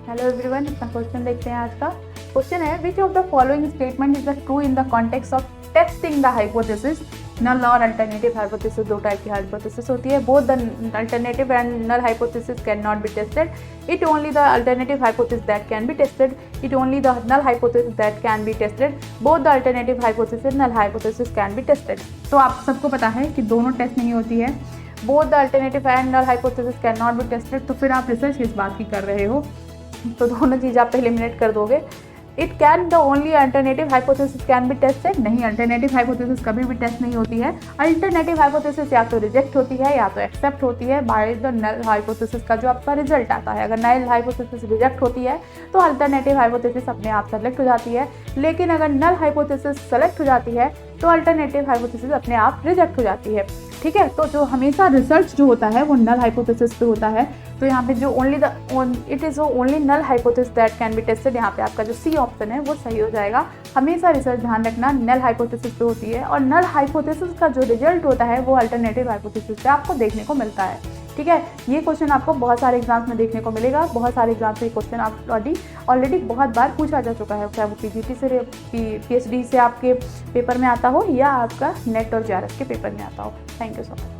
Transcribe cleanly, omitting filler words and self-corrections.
Hello everyone, अपना question देखते हैं। आज का क्वेश्चन है which of the following statement is the true in the context of testing the hypothesis. Null और अल्टरनेटिव हाइपोथेसिस, दो टाइप की हाइपोथेसिस होती है। Both the alternative and null hypothesis can not be tested. It only the alternative hypothesis that can be tested. It only the null hypothesis that can be tested. Both the alternative hypothesis null hypothesis can be tested. तो आप सबको पता है कि दोनों test नहीं होती है। Both the alternative and null hypothesis can not be tested. तो फिर आप रिसर्च किस बात की कर रहे हो? तो दोनों चीज़ आप एलिमिनेट कर दोगे। It can the only alternative hypothesis can be tested. नहीं, अल्टरनेटिव हाइपोथेसिस कभी भी टेस्ट नहीं होती है। अल्टरनेटिव हाइपोथेसिस या तो रिजेक्ट होती है या तो एक्सेप्ट होती है बाय द नल हाइपोथेसिस का जो आपका रिजल्ट आता है। अगर नल हाइपोथेसिस रिजेक्ट होती है तो अल्टरनेटिव हाइपोथेसिस अपने आप सेलेक्ट हो जाती है, लेकिन अगर नल हाइपोथेसिस सेलेक्ट हो जाती है तो अल्टरनेटिव हाइपोथेसिस अपने आप रिजेक्ट हो जाती है। ठीक है, तो जो हमेशा रिसर्च जो होता है वो नल हाइपोथेसिस पे होता है। तो यहाँ पे जो it is only null hypothesis that can be tested, यहाँ पे आपका जो सी ऑप्शन है वो सही हो जाएगा। हमेशा रिसर्च ध्यान रखना नल हाइपोथेसिस पे होती है और नल हाइपोथेसिस का जो रिजल्ट होता है वो अल्टरनेटिव हाइपोथेसिस पे आपको देखने को मिलता है। ठीक है, ये क्वेश्चन आपको बहुत सारे एग्जाम्स में देखने को मिलेगा। बहुत सारे एग्जाम्स में ये क्वेश्चन आप ऑलरेडी बहुत बार पूछा जा चुका है, चाहे वो पीजीटी से पीएचडी से आपके पेपर में आता हो या आपका नेट और जेआरएफ के पेपर में आता हो। Thank you so much.